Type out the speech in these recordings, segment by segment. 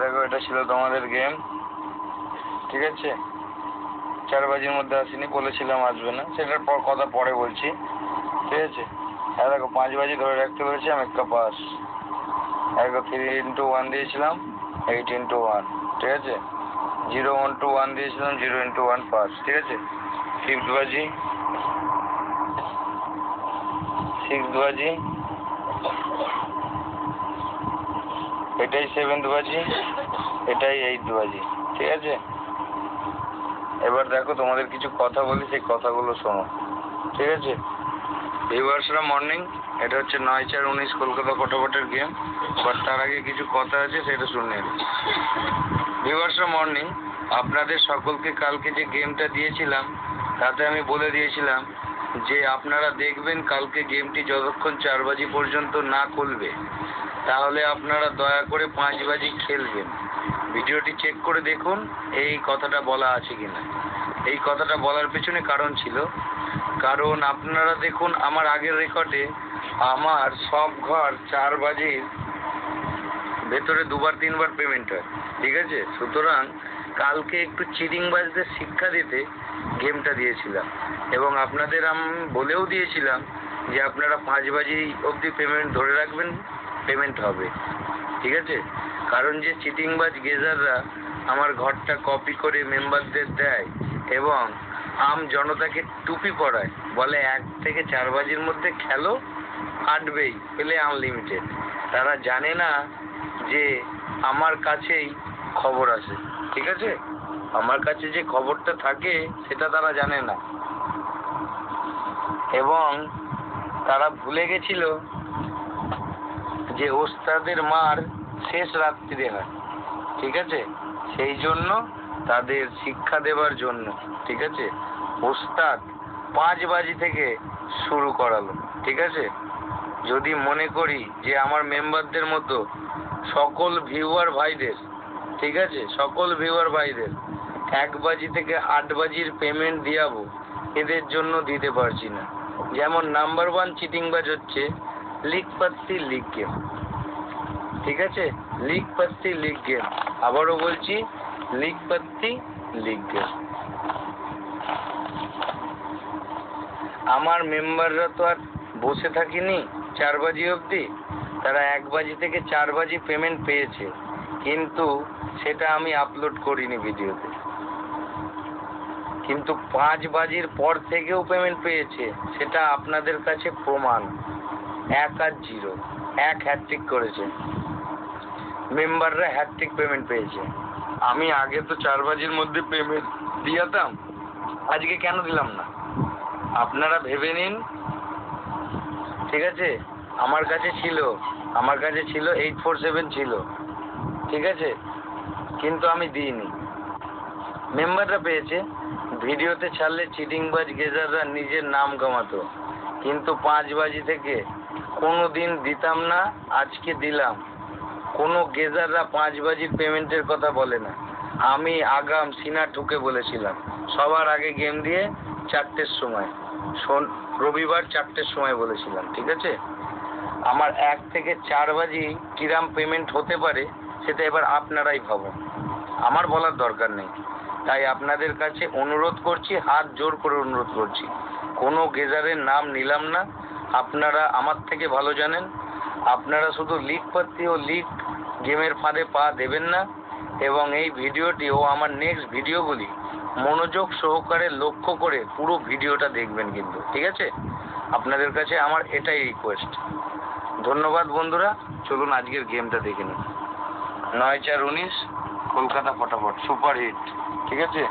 দেখো, এটা ছিল তোমাদের গেম, ঠিক আছে? 4 বাজির মধ্যে আসেনি, বলেছিলাম আসবে না, সেটার পর কথা পরে বলছি, ঠিক আছে? দেখো 5 বাজি ধরে রাখতে পেরেছি, আমি একটা পাস। দেখো 3x1 দিয়েছিলাম, 8x1, ঠিক আছে? 0-1-1 দিয়েছিলাম, 0x1 পাস, ঠিক আছে? 5th বাজি, 6th বাজি, এটাই 7th বাজি, এটাই 8th বাজি, ঠিক আছে? এবার দেখো, তোমাদের কিছু কথা বলি, সেই কথাগুলো শোনো, ঠিক আছে? ভিউয়ার্সরা মর্নিং, এটা হচ্ছে 9-4-19 কলকাতা ফটাফটের গেম। বাট তার আগে কিছু কথা আছে, সেটা শুনে নিন। ভিউয়ার্সরা মর্নিং, আপনাদের সকলকে কালকে যে গেমটা দিয়েছিলাম তাতে আমি বলে দিয়েছিলাম যে আপনারা দেখবেন কালকে গেমটি যতক্ষণ 4 বাজি পর্যন্ত না খুলবে তাহলে আপনারা দয়া করে 5 বাজি খেলবেন। ভিডিওটি চেক করে দেখুন এই কথাটা বলা আছে কিনা। এই কথাটা বলার পেছনে কারণ ছিল, কারণ আপনারা দেখুন আমার আগের রেকর্ডে আমার সব ঘর 4 বাজির ভেতরে 2-3 বার পেমেন্ট হয়, ঠিক আছে? সুতরাং কালকে একটু চিটিংবাজদের শিক্ষা দিতে গেমটা দিয়েছিলাম এবং আপনাদের আমি বলেও দিয়েছিলাম যে আপনারা 5 বাজি অবধি পেমেন্ট ধরে রাখবেন, পেমেন্ট হবে, ঠিক আছে? কারণ যে চিটিংবাজ গেজাররা আমার ঘরটা কপি করে মেম্বারদের দেয় এবং আম জনতাকে টুপি পরায়, বলে 1 থেকে 4 বাজির মধ্যে খেলো, কাটবেই, পেলে আনলিমিটেড। তারা জানে না যে আমার কাছেই খবর আছে, ঠিক আছে? আমার কাছে যে খবরটা থাকে সেটা তারা জানে না এবং তারা ভুলে গেছিল যে ওস্তাদের মার শেষ রাত্রিরে হয়, ঠিক আছে? সেই জন্য তাদের শিক্ষা দেবার জন্য, ঠিক আছে, ওস্তাদ 5 বাজি থেকে শুরু করালো, ঠিক আছে? যদি মনে করি যে আমার মেম্বারদের মতো সকল ভিউয়ার ভাইদের, ঠিক আছে, সকল ভিউয়ার ভাইদের 1 বাজি থেকে 8 বাজির পেমেন্ট দিয়াবো, এদের জন্য দিতে পারছি না। যেমন নাম্বার 1 চিটিংবাজ হচ্ছে লিগ পাত্তি লিগ গেম, ঠিক আছে? লিগ পাত্তি লিগ গেম, আবারও বলছি লিগ পাত্তি লিগ গেম। আমার মেম্বাররা তো আর বসে থাকিনি 4 বাজি অবধি, তারা 1 বাজি থেকে 4 বাজি পেমেন্ট পেয়েছে, কিন্তু সেটা আমি আপলোড করিনি ভিডিওতে। কিন্তু 5 বাজির পর থেকেও পেমেন্ট পেয়েছে, সেটা আপনাদের কাছে প্রমাণ। 1 আর 0, 1 হ্যাটট্রিক করেছে, মেম্বাররা হ্যাটট্রিক পেমেন্ট পেয়েছে। আমি আগে তো 4 বাজির মধ্যে পেমেন্ট দিয়াতাম, আজকে কেন দিলাম না আপনারা ভেবে নিন, ঠিক আছে? আমার কাছে ছিল 847 ছিল, ঠিক আছে, কিন্তু আমি দিইনি, মেম্বাররা পেয়েছে। ভিডিওতে ছাড়লে চিটিংবাজ গেজাররা নিজের নাম কামাতো, কিন্তু 5 বাজি থেকে কোনো দিন দিতাম না, আজকে দিলাম। কোনো গেজাররা 5 বাজির পেমেন্টের কথা বলে না। আমি আগাম সিনা ঠুকে বলেছিলাম সবার আগে গেম দিয়ে 4টের সময়, রবিবার 4টের সময় বলেছিলাম, ঠিক আছে? আমার 1 থেকে 4 বাজি কিরাম পেমেন্ট হতে পারে সেটা এবার আপনারাই ভাবুন, আমার বলার দরকার নেই। তাই আপনাদের কাছে অনুরোধ করছি, হাত জোর করে অনুরোধ করছি, কোনো গেজারের নাম নিলাম না, আপনারা আমার থেকে ভালো জানেন। আপনারা শুধু লিগ পাত্তি ও লিগ গেমের ফাঁদে পা দেবেন না এবং এই ভিডিওটি ও আমার নেক্সট ভিডিওগুলি মনোযোগ সহকারে লক্ষ্য করে পুরো ভিডিওটা দেখবেন কিন্তু, ঠিক আছে? আপনাদের কাছে আমার এটাই রিকোয়েস্ট। ধন্যবাদ বন্ধুরা, চলুন আজকের গেমটা দেখে নিন। 9-4-19 কলকাতা ফটাফট সুপার হিট, ঠিক আছে?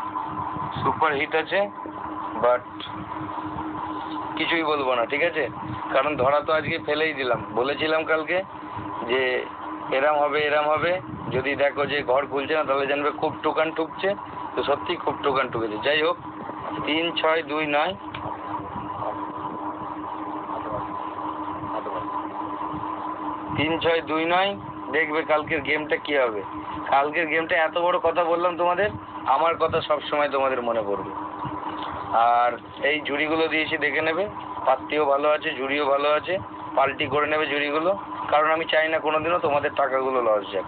সুপার হিট আছে, বাট কিছুই বলবো না, ঠিক আছে? কারণ ধরা তো আজকে ফেলেই দিলাম, বলেছিলাম কালকে যে এরাম হবে, যদি দেখো যে ঘর খুলছে না তাহলে জানবে খুব টোকান ঠুকছে, তো সত্যি খুব টোকান ঠুকেছে। যাই হোক, 3-6-2-9 3-6-2-9 দেখবে কালকের গেমটা কি হবে। কালকের গেমটা এত বড় কথা বললাম তোমাদের, আমার কথা সব সময় তোমাদের মনে পড়বে। আর এই ঝুড়িগুলো দিয়েছি, দেখে নেবে, পাত্তিও ভালো আছে, ঝুড়িও ভালো আছে, পাল্টি করে নেবে ঝুড়িগুলো। কারণ আমি চাই না কোনোদিনও তোমাদের টাকাগুলো লস যাক।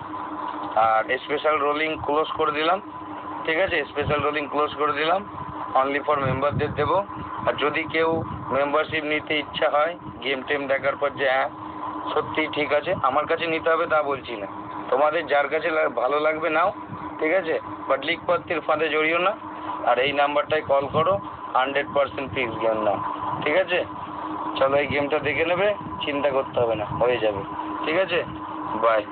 আর স্পেশাল রোলিং ক্লোজ করে দিলাম, ঠিক আছে? স্পেশাল রোলিং ক্লোজ করে দিলাম, অনলি ফর মেম্বারদের দেবো। আর যদি কেউ মেম্বারশিপ নিতে ইচ্ছা হয় গেম টেম দেখার পর যে হ্যাঁ সত্যিই ঠিক আছে, আমার কাছে নিতে হবে তা বলছি না, তোমাদের যার কাছে ভালো লাগবে নাও, ঠিক আছে? বাট লিকপত্তির ফাঁদে জড়িও না। আর এই নাম্বারটায় কল করো, 100% ফিক্স গেম নাও, ঠিক আছে? চলো এই গেমটা দেখে নেবে, চিন্তা করতে হবে না, হয়ে যাবে, ঠিক আছে? বাই।